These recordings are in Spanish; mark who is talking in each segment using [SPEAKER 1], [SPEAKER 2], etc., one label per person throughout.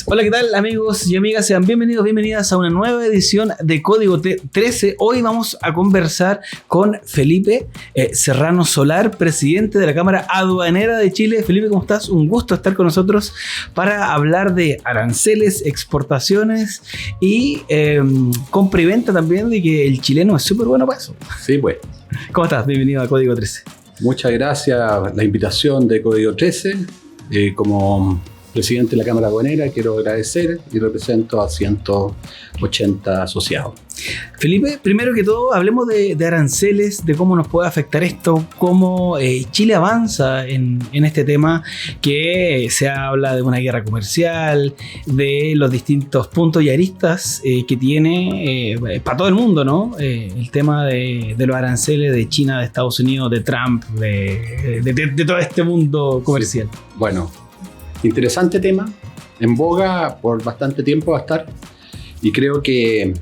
[SPEAKER 1] Hola, ¿qué tal, amigos y amigas? Sean bienvenidos, bienvenidas a una nueva edición de Código 13. Hoy vamos a conversar con Felipe Serrano Solar, presidente de la Cámara Aduanera de Chile. Felipe, ¿cómo estás? Un gusto estar con nosotros para hablar de aranceles, exportaciones y compra y venta también, de que el chileno es súper bueno para eso.
[SPEAKER 2] Sí, pues.
[SPEAKER 1] ¿Cómo estás? Bienvenido a Código 13.
[SPEAKER 2] Muchas gracias a la invitación de Código 13. Como presidente de la Cámara Aduanera, quiero agradecer y represento a 180 asociados.
[SPEAKER 1] Felipe, primero que todo, hablemos de aranceles, de cómo nos puede afectar esto, cómo Chile avanza en este tema, que se habla de una guerra comercial, de los distintos puntos y aristas que tiene para todo el mundo, ¿no? El tema de los aranceles de China, de Estados Unidos, de Trump, de todo este mundo comercial.
[SPEAKER 2] Sí. Bueno, interesante tema, en boga por bastante tiempo va a estar, y creo que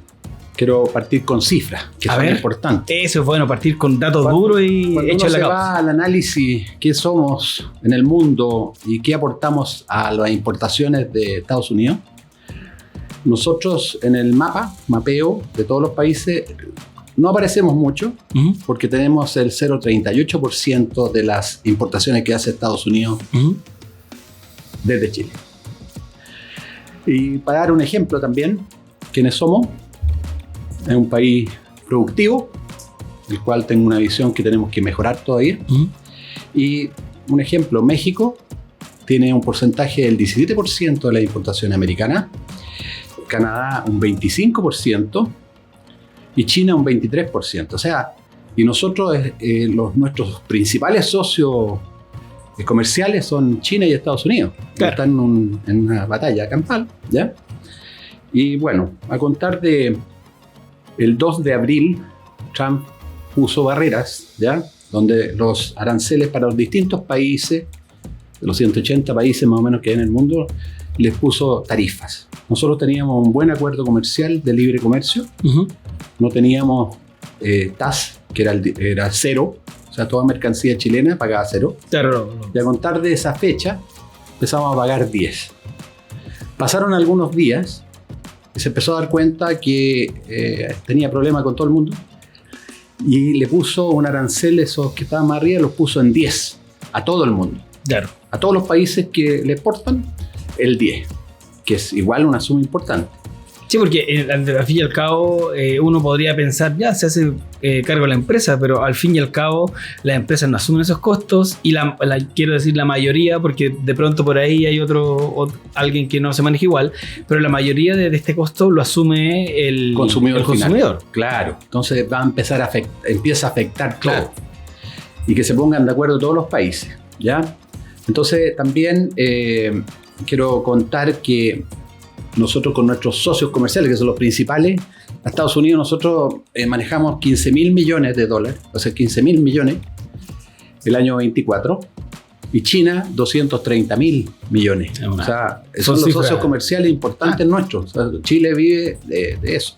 [SPEAKER 2] quiero partir con cifras, que son importantes.
[SPEAKER 1] Eso es bueno, partir con datos duros y hechos en la causa. Cuando uno se va
[SPEAKER 2] al análisis, qué somos en el mundo y qué aportamos a las importaciones de Estados Unidos, nosotros en el mapeo de todos los países no aparecemos mucho, porque tenemos el 0,38% de las importaciones que hace Estados Unidos desde Chile. Y para dar un ejemplo también, ¿quiénes somos? Es un país productivo, el cual tengo una visión que tenemos que mejorar todavía. Y un ejemplo, México tiene un porcentaje del 17% de la importación americana, Canadá un 25% y China un 23%. O sea, y nosotros, nuestros principales socios comerciales son China y Estados Unidos. Claro. Están en una batalla campal, ¿ya? Y bueno, a contar de el 2 de abril, Trump puso barreras, ¿ya? Donde los aranceles para los distintos países, de los 180 países más o menos que hay en el mundo, les puso tarifas. Nosotros teníamos un buen acuerdo comercial de libre comercio, no teníamos TAS, que era cero. O sea, toda mercancía chilena pagaba 0.
[SPEAKER 1] Claro.
[SPEAKER 2] Y a contar de esa fecha, empezamos a pagar 10. Pasaron algunos días y se empezó a dar cuenta que tenía problemas con todo el mundo y le puso un arancel, esos que estaban más arriba, los puso en 10 a todo el mundo.
[SPEAKER 1] Claro.
[SPEAKER 2] A todos los países que le exportan, el 10, que es igual una suma importante.
[SPEAKER 1] Sí, porque al fin y al cabo uno podría pensar, ya se hace cargo la empresa, pero al fin y al cabo las empresas no asumen esos costos y quiero decir la mayoría, porque de pronto por ahí hay alguien que no se maneja igual, pero la mayoría de este costo lo asume el consumidor.
[SPEAKER 2] Claro, entonces va a empezar empieza a afectar todo. Y que se pongan de acuerdo todos los países, ¿ya? Entonces también quiero contar que nosotros con nuestros socios comerciales, que son los principales, a Estados Unidos nosotros manejamos 15.000 millones de dólares, o sea, 15.000 millones el año 24, y China 230.000 millones. O sea, son los socios comerciales importantes nuestros. O sea, Chile vive de eso,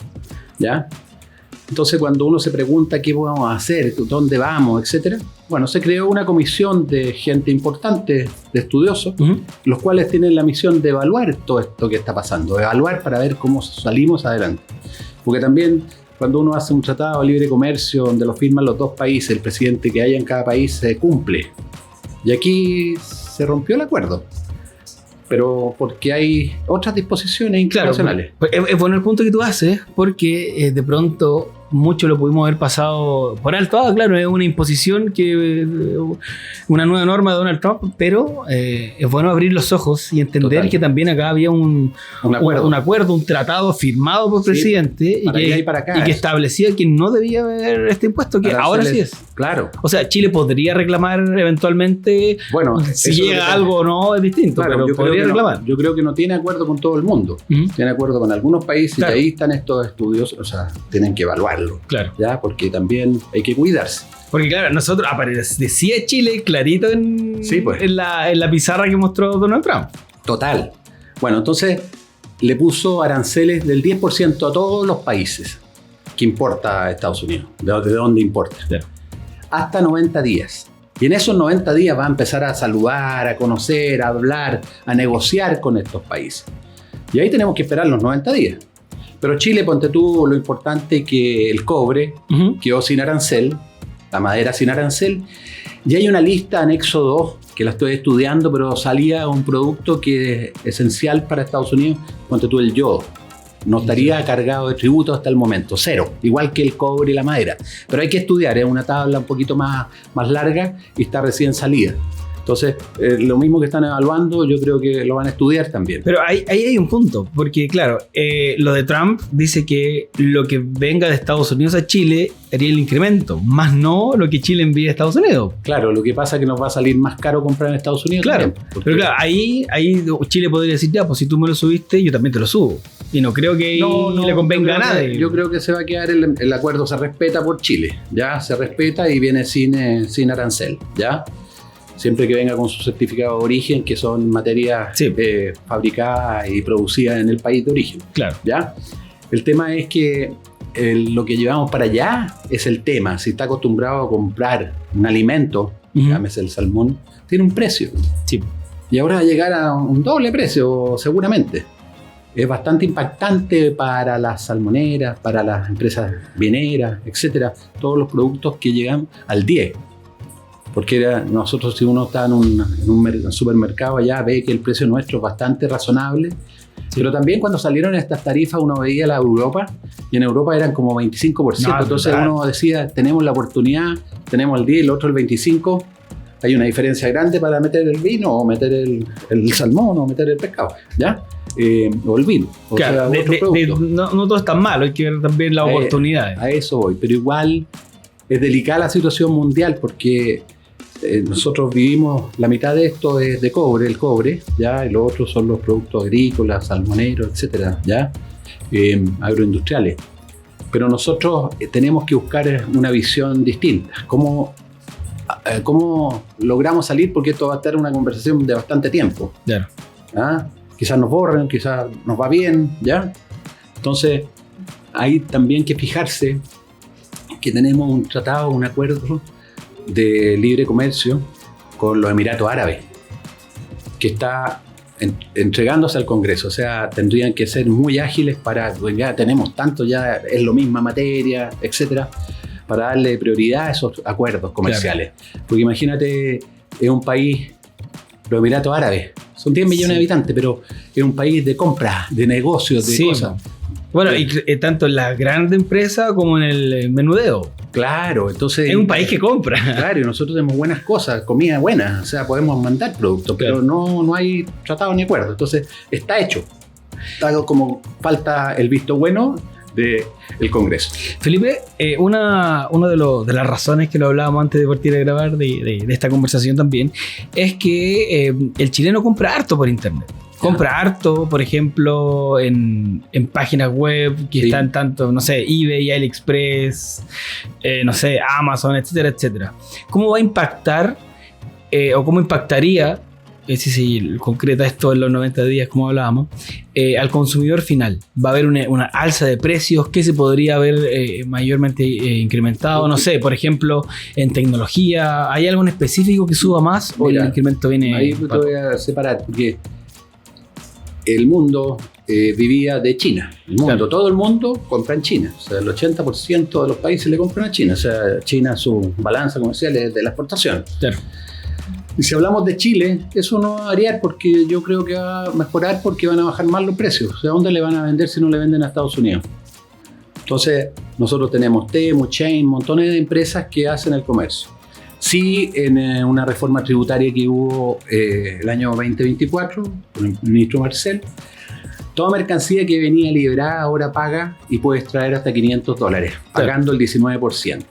[SPEAKER 2] ¿ya? Entonces, cuando uno se pregunta qué vamos a hacer, dónde vamos, etcétera, bueno, se creó una comisión de gente importante, de estudiosos, los cuales tienen la misión de evaluar todo esto que está pasando, evaluar para ver cómo salimos adelante. Porque también cuando uno hace un tratado de libre comercio donde lo firman los dos países, el presidente que haya en cada país se cumple. Y aquí se rompió el acuerdo, pero porque hay otras disposiciones internacionales.
[SPEAKER 1] Claro, es bueno el punto que tú haces, porque de pronto mucho lo pudimos haber pasado por alto. Claro, es una imposición, una nueva norma de Donald Trump, pero es bueno abrir los ojos y entender que también acá había un acuerdo, un tratado firmado por el presidente y que establecía que no debía haber este impuesto, que ahora sí es.
[SPEAKER 2] Claro.
[SPEAKER 1] O sea, Chile podría reclamar eventualmente, si llega algo o no es distinto, claro, pero podría reclamar.
[SPEAKER 2] Yo creo que no tiene acuerdo con todo el mundo, tiene acuerdo con algunos países, y ahí están estos estudios, o sea, tienen que evaluarlo.
[SPEAKER 1] Claro.
[SPEAKER 2] ¿Ya? Porque también hay que cuidarse.
[SPEAKER 1] Porque claro, nosotros decía Chile clarito en la pizarra que mostró Donald Trump.
[SPEAKER 2] Total. Bueno, entonces le puso aranceles del 10% a todos los países que importa a Estados Unidos, de dónde importa.
[SPEAKER 1] Claro.
[SPEAKER 2] hasta 90 días. Y en esos 90 días va a empezar a saludar, a conocer, a hablar, a negociar con estos países. Y ahí tenemos que esperar los 90 días. Pero Chile, ponte tú, lo importante que el cobre quedó sin arancel, la madera sin arancel, y hay una lista anexo 2 que la estoy estudiando, pero salía un producto que es esencial para Estados Unidos, ponte tú el yodo. No estaría cargado de tributos hasta el momento, 0, igual que el cobre y la madera. Pero hay que estudiar, es una tabla un poquito más larga y está recién salida. Entonces, lo mismo que están evaluando, yo creo que lo van a estudiar también.
[SPEAKER 1] Pero ahí hay un punto, porque claro, lo de Trump dice que lo que venga de Estados Unidos a Chile haría el incremento, más no lo que Chile envíe a Estados Unidos.
[SPEAKER 2] Claro, lo que pasa es que nos va a salir más caro comprar en Estados Unidos.
[SPEAKER 1] Claro,
[SPEAKER 2] también,
[SPEAKER 1] pero claro, ahí Chile podría decir, ya, pues si tú me lo subiste, yo también te lo subo. Y no creo que no le convenga a nadie.
[SPEAKER 2] Yo creo que se va a quedar, el acuerdo se respeta por Chile, ya se respeta y viene sin arancel, ya. Siempre que venga con su certificado de origen, que son materias fabricadas y producidas en el país de origen.
[SPEAKER 1] Claro.
[SPEAKER 2] ¿Ya? El tema es que lo que llevamos para allá es el tema. Si está acostumbrado a comprar un alimento, llámese el salmón, tiene un precio.
[SPEAKER 1] Sí.
[SPEAKER 2] Y ahora va a llegar a un doble precio, seguramente. Es bastante impactante para las salmoneras, para las empresas vineras, etcétera. Todos los productos que llegan al 10. Porque nosotros, si uno está en un supermercado allá, ve que el precio nuestro es bastante razonable. Sí. Pero también cuando salieron estas tarifas, uno veía la Europa, y en Europa eran como 25%. No, entonces uno decía, tenemos la oportunidad, tenemos el 10, el otro el 25%. Hay una diferencia grande para meter el vino, o meter el salmón, o meter el pescado, ¿ya? O el vino. O
[SPEAKER 1] claro, sea, no todo es tan malo, hay que ver también las oportunidades.
[SPEAKER 2] A eso voy, pero igual es delicada la situación mundial, porque nosotros vivimos, la mitad de esto es de cobre, el cobre, ¿ya? Y los otros son los productos agrícolas, salmoneros, etcétera, ¿ya? Agroindustriales. Pero nosotros tenemos que buscar una visión distinta. ¿Cómo logramos salir? Porque esto va a estar una conversación de bastante tiempo.
[SPEAKER 1] Claro.
[SPEAKER 2] ¿Ah? Quizás nos borren, quizás nos va bien, ¿ya? Entonces, hay también que fijarse que tenemos un tratado, un acuerdo de libre comercio con los Emiratos Árabes, que está entregándose al Congreso. O sea, tendrían que ser muy ágiles para, pues ya tenemos tanto, ya es la misma materia, etcétera, para darle prioridad a esos acuerdos comerciales. Claro. Porque imagínate, es un país, los Emiratos Árabes, son 10 millones de habitantes, pero es un país de compras, de negocios, de cosas.
[SPEAKER 1] Bueno, y tanto en las grandes empresas como en el menudeo.
[SPEAKER 2] Claro, entonces...
[SPEAKER 1] Es un país que compra.
[SPEAKER 2] Claro, y nosotros tenemos buenas cosas, comida buena, o sea, podemos mandar productos, claro. Pero no hay tratado ni acuerdo. Entonces, está hecho. Está como falta el visto bueno del Congreso.
[SPEAKER 1] Felipe, una de las razones que lo hablábamos antes de partir a grabar de esta conversación también, es que el chileno compra harto por internet. Compra harto, por ejemplo, en páginas web que están tanto, no sé, eBay, AliExpress, no sé, Amazon, etcétera, etcétera. ¿Cómo va a impactar o cómo impactaría, si concreta esto en los 90 días, como hablábamos, al consumidor final? ¿Va a haber una alza de precios? ¿Qué se podría haber mayormente incrementado? No sé, por ejemplo, en tecnología, ¿hay algo en específico que suba más?
[SPEAKER 2] Mira,
[SPEAKER 1] o el incremento viene...
[SPEAKER 2] Ahí te voy a separar, porque el mundo vivía de China. El mundo, claro. Todo el mundo compra en China. O sea, el 80% de los países le compran a China. O sea, China, su balanza comercial es de la exportación.
[SPEAKER 1] Claro.
[SPEAKER 2] Y si hablamos de Chile, eso no va a variar, porque yo creo que va a mejorar, porque van a bajar más los precios. O sea, ¿dónde le van a vender si no le venden a Estados Unidos? Entonces, nosotros tenemos Temu, Chain, montones de empresas que hacen el comercio. Sí, en una reforma tributaria que hubo el año 2024, con el ministro Marcel, toda mercancía que venía liberada ahora paga y puedes traer hasta $500, pagando el 19%.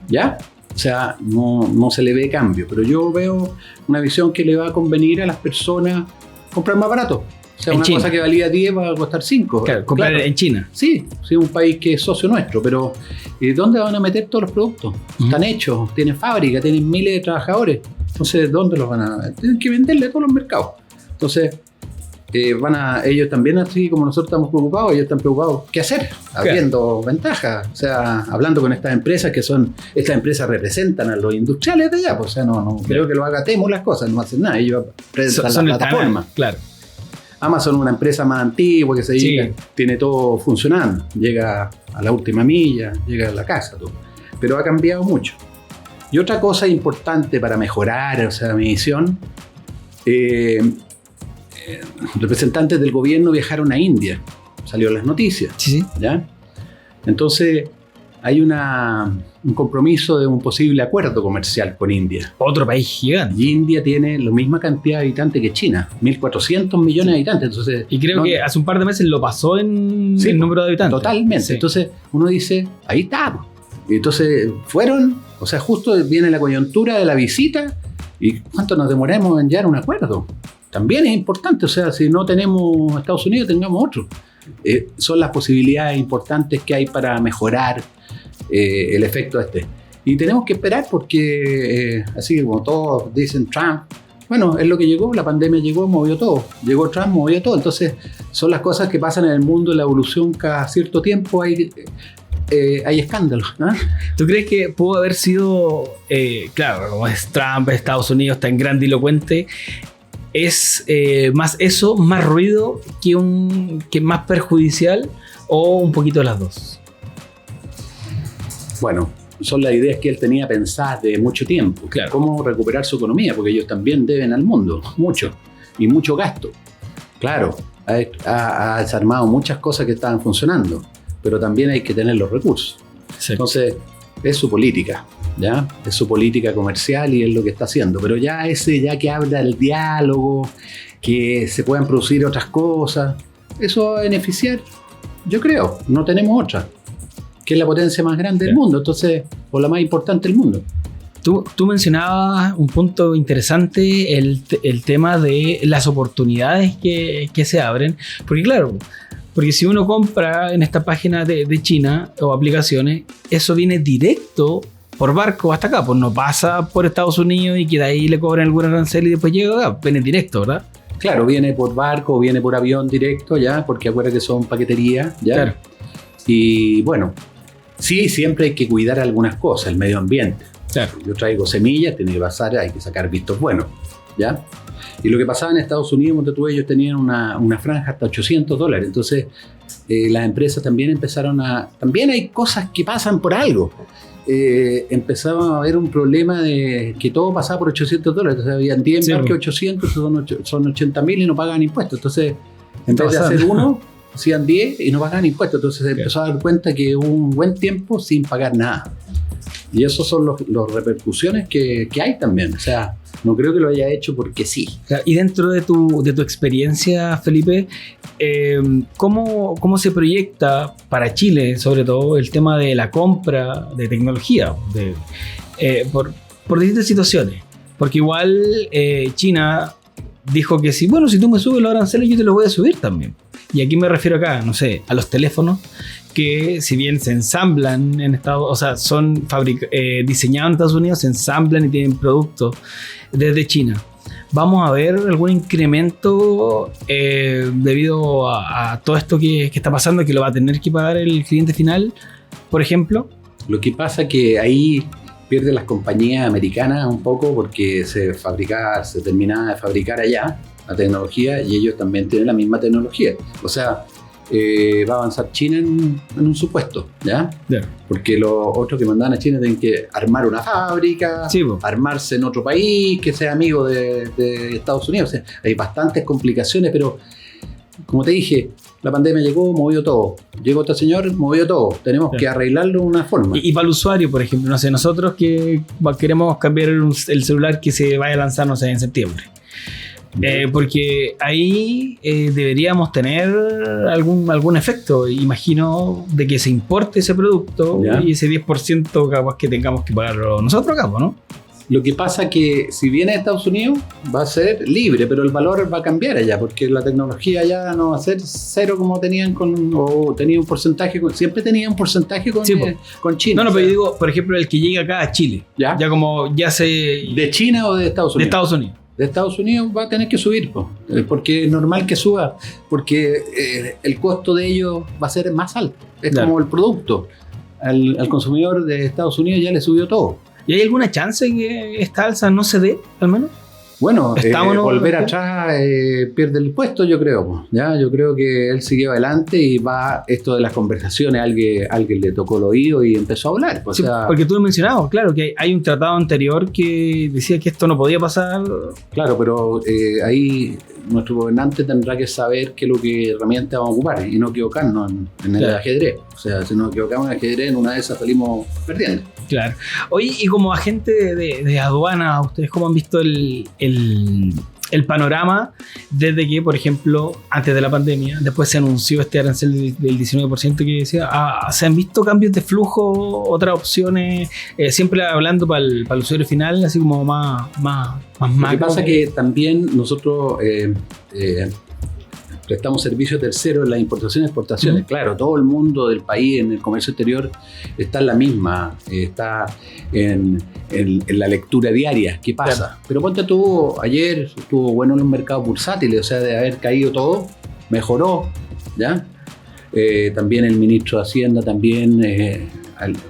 [SPEAKER 2] ¿Ya? O sea, no se le ve cambio, pero yo veo una visión que le va a convenir a las personas comprar más barato. O sea, una China. Cosa que valía 10 va a costar 5.
[SPEAKER 1] Claro, comprar en China.
[SPEAKER 2] Sí, es un país que es socio nuestro, pero ¿dónde van a meter todos los productos? Están hechos, tienen fábrica, tienen miles de trabajadores. Entonces, ¿dónde los van a...? Tienen que venderle a todos los mercados. Entonces, ellos también, así como nosotros estamos preocupados, ellos están preocupados. ¿Qué hacer? Habiendo ventajas. O sea, hablando con estas empresas estas empresas representan a los industriales de allá. Pues, o sea, no creo que lo haga Temu las cosas, no hacen nada. Ellos presentan la plataforma.
[SPEAKER 1] Claro.
[SPEAKER 2] Amazon es una empresa más antigua que se dedica, tiene todo funcionando. Llega a la última milla, llega a la casa, todo. Pero ha cambiado mucho. Y otra cosa importante para mejorar, o sea, mi visión, representantes del gobierno viajaron a India, salió en las noticias, ¿ya? Entonces hay un compromiso de un posible acuerdo comercial con India.
[SPEAKER 1] Otro país gigante.
[SPEAKER 2] Y India tiene la misma cantidad de habitantes que China, 1.400 millones de habitantes. Entonces,
[SPEAKER 1] y creo que hace un par de meses lo pasó en el número de habitantes.
[SPEAKER 2] Totalmente. Sí. Entonces uno dice, ahí está. Y entonces fueron, o sea, justo viene la coyuntura de la visita y ¿cuánto nos demoramos en llegar a un acuerdo? También es importante, o sea, si no tenemos Estados Unidos, tengamos otro. Son las posibilidades importantes que hay para mejorar el efecto Y tenemos que esperar porque, así que como todos dicen Trump, bueno, es lo que llegó, la pandemia llegó, movió todo. Llegó Trump, movió todo. Entonces, son las cosas que pasan en el mundo, la evolución, cada cierto tiempo hay escándalos, ¿no?
[SPEAKER 1] ¿Tú crees que pudo haber sido, claro, como es Trump, Estados Unidos, tan grandilocuente, es más ruido que más perjudicial o un poquito de las dos?
[SPEAKER 2] Bueno, son las ideas que él tenía pensadas de mucho tiempo.
[SPEAKER 1] Claro.
[SPEAKER 2] Cómo recuperar su economía, porque ellos también deben al mundo, mucho, y mucho gasto. Claro, ha desarmado muchas cosas que estaban funcionando, pero también hay que tener los recursos.
[SPEAKER 1] Sí.
[SPEAKER 2] Entonces, es su política, ¿ya? Es su política comercial y es lo que está haciendo. Pero ya que habla del diálogo, que se puedan producir otras cosas, eso va a beneficiar, yo creo, no tenemos otra, que es la potencia más grande del mundo, entonces, o la más importante del mundo.
[SPEAKER 1] Tú mencionabas un punto interesante, el tema de las oportunidades que se abren, porque claro, porque si uno compra en esta página de China o aplicaciones, eso viene directo por barco hasta acá, pues no pasa por Estados Unidos y que de ahí le cobran algún arancel y después llega acá, viene directo, ¿verdad?
[SPEAKER 2] Claro, viene por barco, viene por avión directo, ya, porque acuérdate que son paqueterías, ya.
[SPEAKER 1] Claro.
[SPEAKER 2] Y bueno, sí, siempre hay que cuidar algunas cosas, el medio ambiente.
[SPEAKER 1] Claro.
[SPEAKER 2] Yo traigo semillas, tiene que pasar, hay que sacar vistos buenos, ¿ya? Y lo que pasaba en Estados Unidos, ellos tenían una franja hasta $800, entonces las empresas también empezaron también hay cosas que pasan por algo. Empezaba a haber un problema de que todo pasaba por $800, entonces habían 10 embarques 800, son 80.000 y no pagan impuestos, entonces en vez de hacer uno, hacían 10 y no pagaban impuestos, entonces se empezó a dar cuenta que hubo un buen tiempo sin pagar nada. Y esos son las repercusiones que hay también, o sea, no creo que lo haya hecho porque sí.
[SPEAKER 1] Y dentro de tu experiencia, Felipe, ¿cómo se proyecta para Chile, sobre todo, el tema de la compra de tecnología por distintas situaciones? Porque igual China dijo que si tú me subes los aranceles, yo te los voy a subir también. Y aquí me refiero acá, no sé, a los teléfonos que si bien se ensamblan en Estados Unidos, o sea, son diseñados en Estados Unidos, se ensamblan y tienen productos desde China. ¿Vamos a ver algún incremento debido a todo esto que está pasando, que lo va a tener que pagar el cliente final, por ejemplo?
[SPEAKER 2] Lo que pasa es que ahí pierden las compañías americanas un poco porque se terminaba de fabricar allá la tecnología y ellos también tienen la misma tecnología. O sea, va a avanzar China en un supuesto, ¿ya? Yeah. Porque los otros que mandaban a China tienen que armar una fábrica, armarse en otro país que sea amigo de Estados Unidos. O sea, hay bastantes complicaciones, pero como te dije, la pandemia llegó, movió todo. Llegó este señor, movió todo. Tenemos que arreglarlo de una forma.
[SPEAKER 1] Y para el usuario, por ejemplo, no sé, nosotros que queremos cambiar el celular que se vaya a lanzar, no sé, en septiembre. Porque ahí deberíamos tener algún efecto, imagino, de que se importe ese producto y ese 10% capaz que tengamos que pagarlo nosotros acá, ¿no?
[SPEAKER 2] Lo que pasa que si viene de Estados Unidos va a ser libre, pero el valor va a cambiar allá, porque la tecnología allá no va a ser cero como tenían tenía un porcentaje, siempre tenía un porcentaje con China.
[SPEAKER 1] No, pero yo digo, por ejemplo, el que llega acá a Chile, ya como ya se...
[SPEAKER 2] ¿De China o de Estados Unidos?
[SPEAKER 1] De Estados Unidos.
[SPEAKER 2] de Estados Unidos va a tener que subir, porque es normal que suba, porque el costo de ello va a ser más alto. Es claro, como el producto. Al consumidor de Estados Unidos ya le subió todo.
[SPEAKER 1] ¿Y hay alguna chance que esta alza no se dé, al menos?
[SPEAKER 2] Bueno, volver atrás pierde el puesto, yo creo. ¿Ya? Yo creo que él siguió adelante y va esto de las conversaciones, alguien le tocó el oído y empezó a hablar.
[SPEAKER 1] Sí, porque tú lo mencionabas, claro, que hay un tratado anterior que decía que esto no podía pasar.
[SPEAKER 2] Claro, pero ahí nuestro gobernante tendrá que saber qué es lo que herramienta vamos a ocupar y no equivocarnos en el ajedrez. O sea, si nos equivocamos en el ajedrez, en una de esas salimos perdiendo.
[SPEAKER 1] Claro. Oye, y como agente de aduana, ¿ustedes cómo han visto el panorama desde que, por ejemplo, antes de la pandemia, después se anunció este arancel del 19% que decía, ¿se han visto cambios de flujo, otras opciones? Siempre hablando para el usuario final, así como más macro.
[SPEAKER 2] Lo que pasa es que también nosotros prestamos servicios terceros en las importaciones y exportaciones. Claro, todo el mundo del país en el comercio exterior está en la misma, está en la lectura diaria. ¿Qué pasa? Claro. Pero ponte tú, ayer estuvo bueno en los mercados bursátiles, o sea, de haber caído todo, mejoró, ¿ya? También el ministro de Hacienda también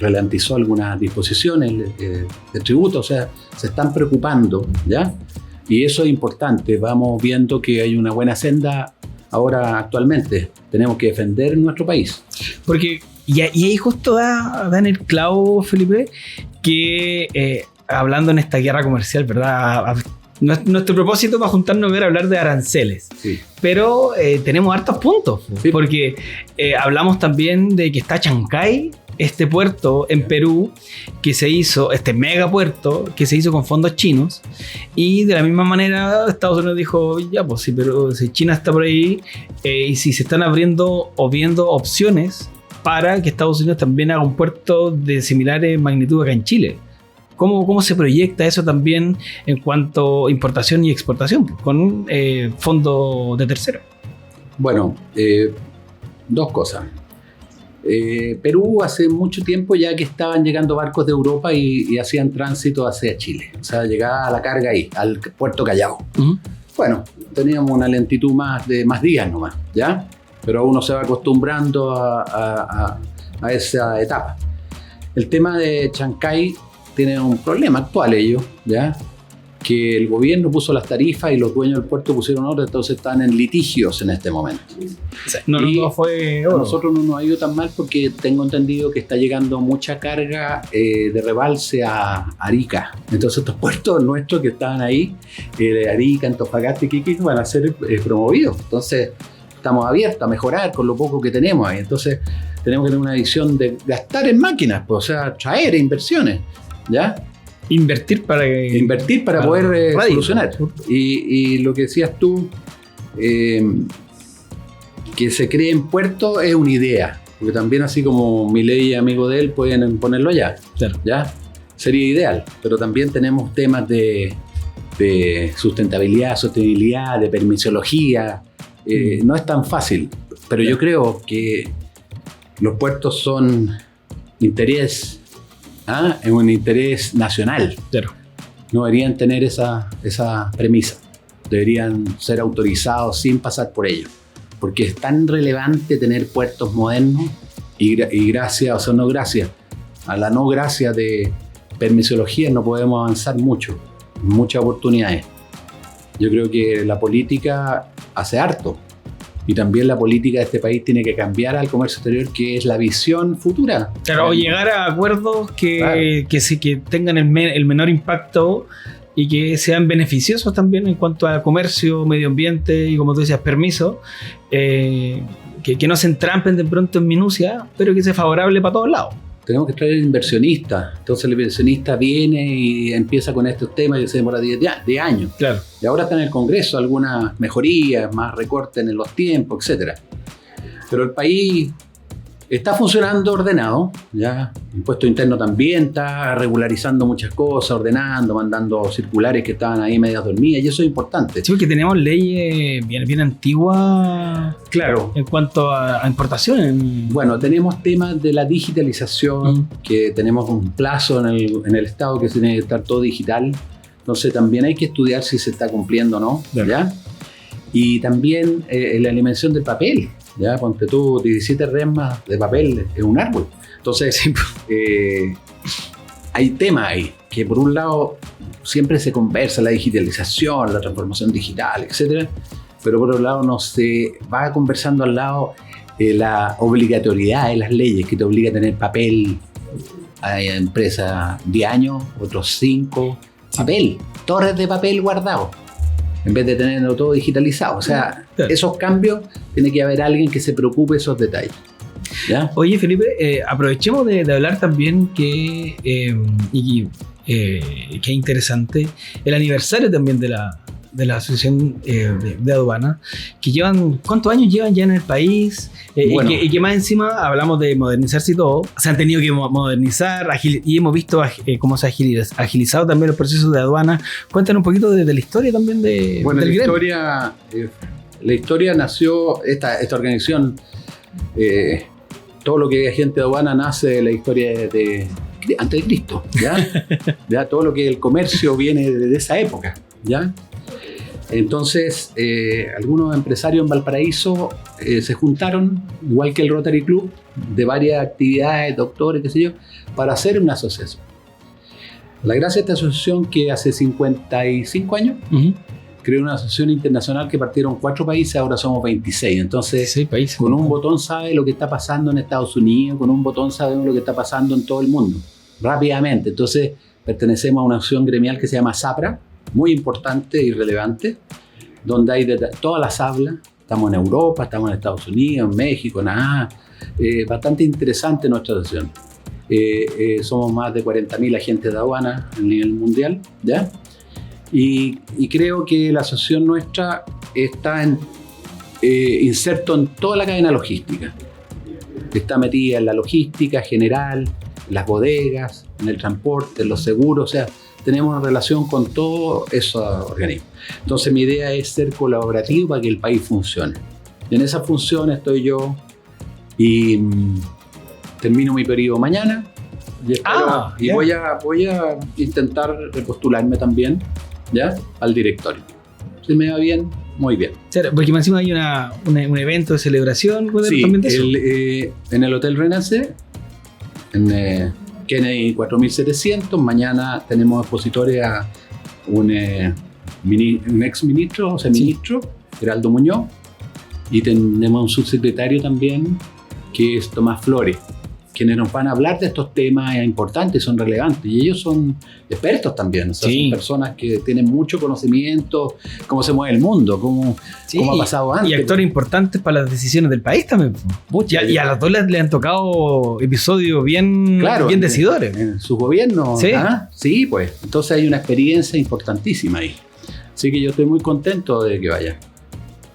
[SPEAKER 2] ralentizó algunas disposiciones de tributo, o sea, se están preocupando, ¿ya? Y eso es importante, vamos viendo que hay una buena senda. Ahora, actualmente, tenemos que defender nuestro país.
[SPEAKER 1] Porque, y ahí justo da en el clavo, Felipe, que hablando en esta guerra comercial, ¿verdad? Nuestro propósito para juntarnos era hablar de aranceles. Sí. Pero tenemos hartos puntos. Sí. Porque hablamos también de que está Chancay, este puerto en Perú que se hizo, este megapuerto que se hizo con fondos chinos, y de la misma manera Estados Unidos dijo, ya pues sí, pero si China está por ahí y si se están abriendo o viendo opciones para que Estados Unidos también haga un puerto de similares magnitud acá en Chile. ¿Cómo se proyecta eso también en cuanto a importación y exportación con fondos de tercero?
[SPEAKER 2] Bueno, dos cosas. Perú hace mucho tiempo ya que estaban llegando barcos de Europa y hacían tránsito hacia Chile. O sea, llegaba la carga ahí, al puerto Callao. Uh-huh. Bueno, teníamos una lentitud de más días nomás, ¿ya? Pero uno se va acostumbrando a esa etapa. El tema de Chancay tiene un problema actual ellos, ¿ya? Que el gobierno puso las tarifas y los dueños del puerto pusieron orden, entonces están en litigios en este momento.
[SPEAKER 1] No fue oro.
[SPEAKER 2] A nosotros no nos ha ido tan mal porque tengo entendido que está llegando mucha carga de rebalse a Arica. Entonces estos puertos nuestros que estaban ahí, Arica, Antofagasta y Iquique, van a ser promovidos. Entonces estamos abiertos a mejorar con lo poco que tenemos ahí. Entonces tenemos que tener una visión de gastar en máquinas, pues, o sea, traer inversiones, ¿ya?
[SPEAKER 1] Invertir para
[SPEAKER 2] poder solucionar. Y lo que decías tú, que se creen puertos es una idea, porque también así como Milei y amigo de él pueden ponerlo allá, claro. ¿Ya? Sería ideal, pero también tenemos temas de sustentabilidad, sostenibilidad, de permisología. No es tan fácil, pero yo creo que los puertos son interés. Es un interés nacional. Claro. No deberían tener esa premisa. Deberían ser autorizados sin pasar por ello. Porque es tan relevante tener puertos modernos y gracias, o sea, no gracias, a la no gracia de permisología no podemos avanzar mucho. Muchas oportunidades. Yo creo que la política hace harto. Y también la política de este país tiene que cambiar al comercio exterior, que es la visión futura.
[SPEAKER 1] Claro, o llegar a acuerdos que tengan el menor impacto y que sean beneficiosos también en cuanto a comercio, medio ambiente y, como tú decías, permiso. Que no se entrampen de pronto en minucia, pero que sea favorable para todos lados.
[SPEAKER 2] Tenemos que traer inversionistas. Entonces el inversionista viene y empieza con estos temas que se demora 10 años. Claro. Y ahora está en el Congreso algunas mejorías, más recortes en los tiempos, etc. Pero el país está funcionando ordenado, ¿ya? El impuesto interno también está regularizando muchas cosas, ordenando, mandando circulares que estaban ahí medias dormidas, y eso es importante.
[SPEAKER 1] Sí, porque tenemos leyes bien antiguas, claro, en cuanto a importaciones.
[SPEAKER 2] Bueno, tenemos temas de la digitalización, que tenemos un plazo en el Estado que se tiene que estar todo digital. Entonces también hay que estudiar si se está cumpliendo o no,
[SPEAKER 1] Claro.
[SPEAKER 2] ¿ya? Y también la eliminación del papel, ¿ya? Ponte tú 17 resmas de papel en un árbol. Entonces, hay temas ahí, que por un lado siempre se conversa la digitalización, la transformación digital, etcétera, pero por otro lado no se va conversando al lado la obligatoriedad de las leyes, que te obliga a tener papel. Hay empresas 10 años, otros 5, papel, torres de papel guardados, en vez de tenerlo todo digitalizado. O sea,
[SPEAKER 1] Claro.
[SPEAKER 2] esos cambios, tiene que haber alguien que se preocupe de esos detalles, ¿ya?
[SPEAKER 1] Oye, Felipe, aprovechemos de hablar también que es interesante el aniversario también de la Asociación de Aduana, que llevan, ¿cuántos años llevan ya en el país?
[SPEAKER 2] Bueno.
[SPEAKER 1] Y que más encima hablamos de modernizarse y todo, se han tenido que modernizar y hemos visto cómo se ha agilizado también los procesos de aduana. Cuéntanos un poquito de la historia también
[SPEAKER 2] Bueno,
[SPEAKER 1] del gremio.
[SPEAKER 2] la historia nació, esta organización, todo lo que es agente de aduana nace de la historia antes de Cristo, ¿ya? Ya todo lo que el comercio viene de esa época, ¿ya? Entonces, algunos empresarios en Valparaíso se juntaron, igual que el Rotary Club, de varias actividades, doctores, qué sé yo, para hacer una asociación. La gracia de esta asociación, que hace 55 años,
[SPEAKER 1] Uh-huh.
[SPEAKER 2] creó una asociación internacional que partieron 4 países, ahora somos 26. Entonces,
[SPEAKER 1] Sí, país.
[SPEAKER 2] con un botón sabe lo que está pasando en Estados Unidos, con un botón sabemos lo que está pasando en todo el mundo, rápidamente. Entonces, pertenecemos a una asociación gremial que se llama SAPRA, muy importante y relevante, donde hay todas las hablas. Estamos en Europa, estamos en Estados Unidos, en México, bastante interesante nuestra asociación. Somos más de 40.000 agentes de aduana a nivel mundial, ¿ya? Y creo que la asociación nuestra está inserto en toda la cadena logística. Está metida en la logística general, en las bodegas, en el transporte, en los seguros, o sea, tenemos una relación con todos esos organismos. Entonces mi idea es ser colaborativo para que el país funcione. Y en esa función estoy yo y termino mi periodo mañana y voy a intentar repostularme también, ¿ya? Al directorio. Si me va bien, muy bien.
[SPEAKER 1] Porque encima hay un evento de celebración.
[SPEAKER 2] Sí,
[SPEAKER 1] también de eso.
[SPEAKER 2] en el Hotel Renaissance, en Kennedy 4700, mañana tenemos expositores a un ex ministro, o sea, ministro, Geraldo Muñoz, y tenemos un subsecretario también, que es Tomás Flores, quienes nos van a hablar de estos temas importantes, son relevantes, y ellos son expertos también, o sea,
[SPEAKER 1] Sí.
[SPEAKER 2] son personas que tienen mucho conocimiento, cómo se mueve el mundo, cómo ha pasado antes.
[SPEAKER 1] Y actores importantes para las decisiones del país también. Y a los dos le han tocado episodios bien decidores.
[SPEAKER 2] En su gobierno.
[SPEAKER 1] Sí.
[SPEAKER 2] Sí, pues. Entonces hay una experiencia importantísima ahí. Así que yo estoy muy contento de que vaya.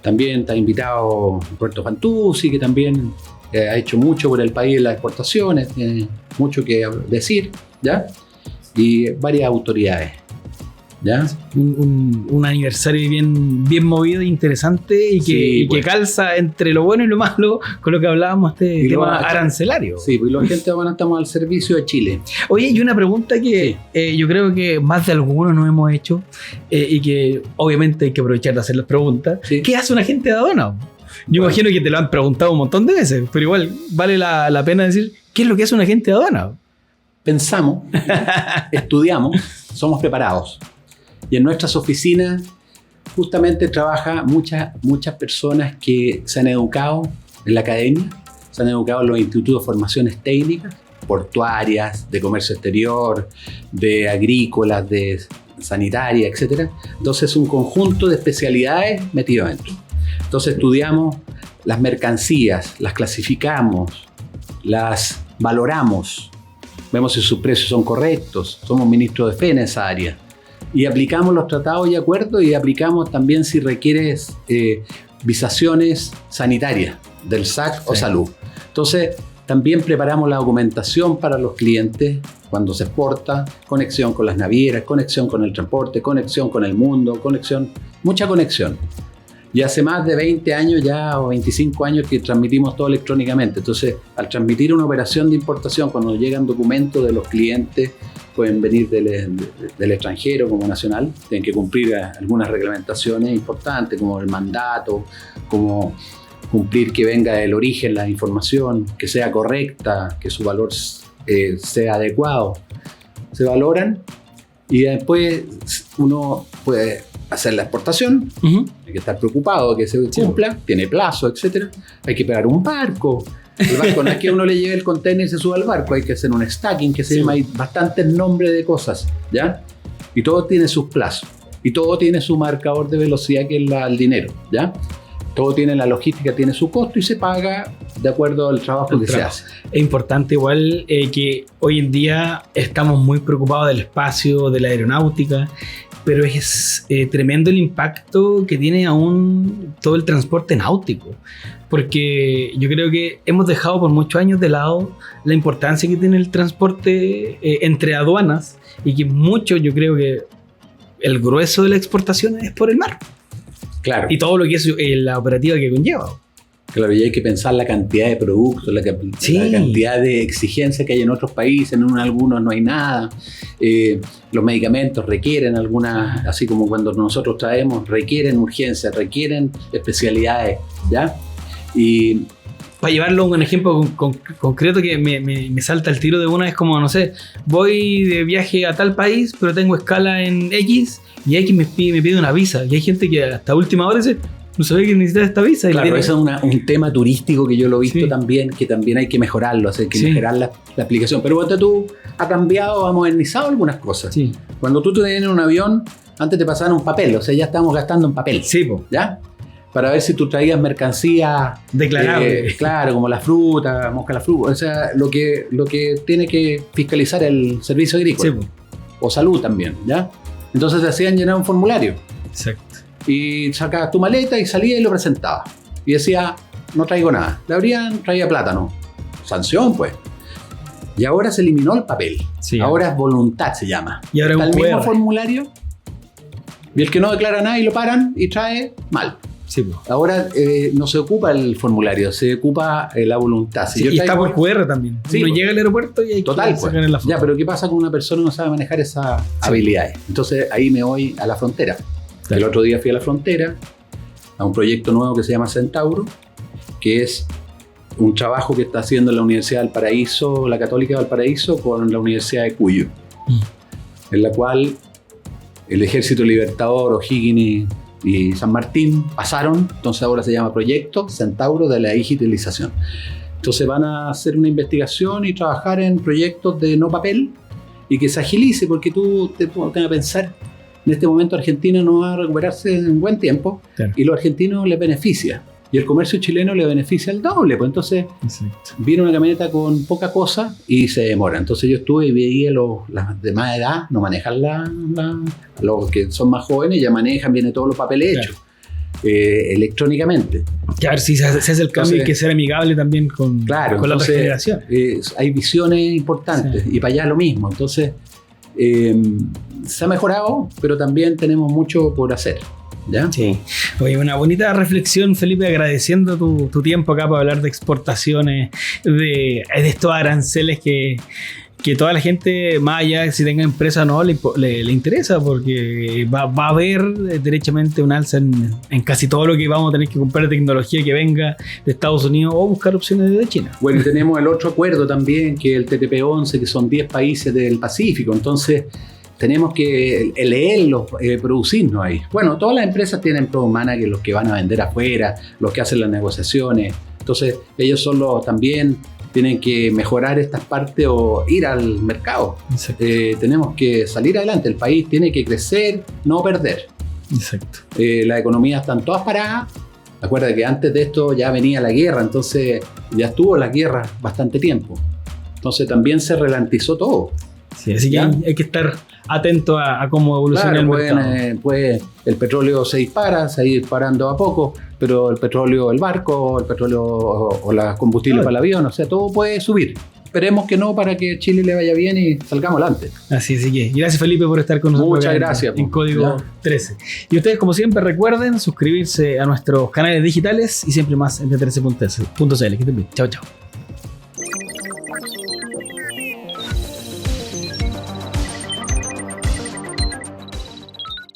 [SPEAKER 2] También está invitado Puerto Fantuzzi, que también ha hecho mucho por el país en las exportaciones, tiene mucho que decir, ¿ya? Y varias autoridades, ¿ya?
[SPEAKER 1] Un aniversario bien movido e interesante y que calza entre lo bueno y lo malo con lo que hablábamos de tema arancelario.
[SPEAKER 2] Sí, pues los agentes de aduana estamos al servicio de Chile.
[SPEAKER 1] Oye, y una pregunta que yo creo que más de algunos nos hemos hecho y que obviamente hay que aprovechar de hacer las preguntas.
[SPEAKER 2] Sí.
[SPEAKER 1] ¿Qué hace un agente de aduana? Yo imagino que te lo han preguntado un montón de veces, pero igual vale la pena decir, ¿qué es lo que hace un agente de aduana?
[SPEAKER 2] Pensamos, estudiamos, somos preparados. Y en nuestras oficinas justamente trabaja muchas personas que se han educado en la academia, se han educado en los institutos de formaciones técnicas, portuarias, de comercio exterior, de agrícolas, de sanitaria, etc. Entonces es un conjunto de especialidades metido adentro. Entonces estudiamos las mercancías, las clasificamos, las valoramos, vemos si sus precios son correctos, somos ministros de fe en esa área. Y aplicamos los tratados y acuerdos y aplicamos también si requieres visaciones sanitarias del SAC o salud. Entonces también preparamos la documentación para los clientes cuando se exporta, conexión con las navieras, conexión con el transporte, conexión con el mundo, mucha conexión. Y hace más de 20 años ya o 25 años que transmitimos todo electrónicamente. Entonces, al transmitir una operación de importación, cuando llegan documentos de los clientes pueden venir del extranjero como nacional, tienen que cumplir algunas reglamentaciones importantes como el mandato, como cumplir que venga del origen la información, que sea correcta, que su valor sea adecuado. Se valoran y después uno puede hacer la exportación, hay que estar preocupado de que se cumpla, tiene plazo, etc. Hay que pegar un barco. El barco no es que uno le lleve el container y se suba al barco, hay que hacer un stacking, que se llama, hay bastantes nombres de cosas, ¿ya? Y todo tiene sus plazos, y todo tiene su marcador de velocidad, que es el dinero, ¿ya? Todo tiene la logística, tiene su costo y se paga de acuerdo al trabajo que se hace.
[SPEAKER 1] Es importante igual que hoy en día estamos muy preocupados del espacio, de la aeronáutica, pero es tremendo el impacto que tiene aún todo el transporte náutico, porque yo creo que hemos dejado por muchos años de lado la importancia que tiene el transporte entre aduanas, y que mucho, yo creo que el grueso de la exportación es por el mar.
[SPEAKER 2] Claro.
[SPEAKER 1] Y todo lo que es la operativa que conlleva.
[SPEAKER 2] Claro, y hay que pensar la cantidad de productos, la cantidad de exigencias que hay en otros países, en algunos no hay nada. Los medicamentos requieren algunas, así como cuando nosotros traemos, requieren urgencias, requieren especialidades, ¿ya? Y
[SPEAKER 1] para llevarlo a un ejemplo concreto que me salta el tiro de una, es como, no sé, voy de viaje a tal país, pero tengo escala en X, y X me pide una visa. Y hay gente que hasta última hora dice, no sabía que necesitaba esta visa.
[SPEAKER 2] Claro, eso es un tema turístico que yo lo he visto también, que también hay que mejorarlo, hay que mejorar la aplicación. Pero cuando tú ha cambiado, ha modernizado algunas cosas. Sí. Cuando tú te vienes en un avión, antes te pasaban un papel, o sea, ya estamos gastando en papel.
[SPEAKER 1] Sí, po.
[SPEAKER 2] ¿Ya? Para ver si tú traías mercancía
[SPEAKER 1] declarable.
[SPEAKER 2] Claro, como la fruta, mosca la fruta, o sea, lo que tiene que fiscalizar el servicio agrícola. Sí, o salud también, ¿ya? Entonces te hacían llenar un formulario.
[SPEAKER 1] Exacto.
[SPEAKER 2] Y sacabas tu maleta y salías y lo presentabas. Y decía, no traigo nada. Le abrían, traía plátano. Sanción, pues. Y ahora se eliminó el papel. Sí, ahora es voluntad, se llama.
[SPEAKER 1] Y ahora
[SPEAKER 2] está el mismo formulario. Y el que no declara nada y lo paran y trae mal.
[SPEAKER 1] Sí, pues.
[SPEAKER 2] Ahora no se ocupa el formulario, se ocupa la voluntad.
[SPEAKER 1] Si y está por QR también.
[SPEAKER 2] Sí,
[SPEAKER 1] uno llega al aeropuerto y hay
[SPEAKER 2] total,
[SPEAKER 1] que sacar en la foto.
[SPEAKER 2] Ya, pero ¿qué pasa con una persona que no sabe manejar esas habilidades? Entonces ahí me voy a la frontera. Claro. El otro día fui a la frontera a un proyecto nuevo que se llama Centauro, que es un trabajo que está haciendo la Universidad de Valparaíso, la Católica de Valparaíso, con la Universidad de Cuyo, en la cual el Ejército Libertador, O'Higgins y San Martín pasaron. Entonces ahora se llama Proyecto Centauro de la Digitalización. Entonces van a hacer una investigación y trabajar en proyectos de no papel y que se agilice, porque tú te pones a pensar, en este momento Argentina no va a recuperarse en buen tiempo, claro, y los argentinos les beneficia. Y el comercio chileno le beneficia el doble. Pues entonces viene una camioneta con poca cosa y se demora. Entonces yo estuve y veía las de más edad no manejan los que son más jóvenes ya manejan, viene todos los papeles hechos electrónicamente.
[SPEAKER 1] Que a ver si se hace el cambio, y que ser amigable también con la otra generación.
[SPEAKER 2] Hay visiones importantes y para allá lo mismo. Entonces se ha mejorado, pero también tenemos mucho por hacer. ¿Ya?
[SPEAKER 1] Sí. Oye, una bonita reflexión, Felipe, agradeciendo tu tiempo acá para hablar de exportaciones, de estos aranceles que toda la gente, más allá de si tenga empresa o no, le interesa, porque va a haber derechamente un alza en casi todo lo que vamos a tener que comprar de tecnología que venga de Estados Unidos o buscar opciones de China.
[SPEAKER 2] Bueno, y tenemos el otro acuerdo también, que es el TPP-11, que son 10 países del Pacífico. Entonces tenemos que leerlos, producirnos ahí. Bueno, todas las empresas tienen product managers, los que van a vender afuera, los que hacen las negociaciones. Entonces, ellos son también tienen que mejorar estas partes o ir al mercado. Tenemos que salir adelante. El país tiene que crecer, no perder.
[SPEAKER 1] Exacto.
[SPEAKER 2] Las economías están todas paradas. Acuérdate que antes de esto ya venía la guerra, entonces ya estuvo la guerra bastante tiempo. Entonces también se ralentizó todo.
[SPEAKER 1] Sí, así que hay que estar atento a cómo evoluciona el mercado.
[SPEAKER 2] Pues el petróleo se dispara, se va disparando a poco, pero el petróleo, el barco, el petróleo o la combustible para el avión, o sea, todo puede subir. Esperemos que no, para que Chile le vaya bien y salgamos adelante.
[SPEAKER 1] Así que gracias, Felipe, por estar con nosotros.
[SPEAKER 2] Muchas gracias.
[SPEAKER 1] En Código 13. Y ustedes, como siempre, recuerden suscribirse a nuestros canales digitales y siempre más en t13.cl. Que estén bien. Chao, chao.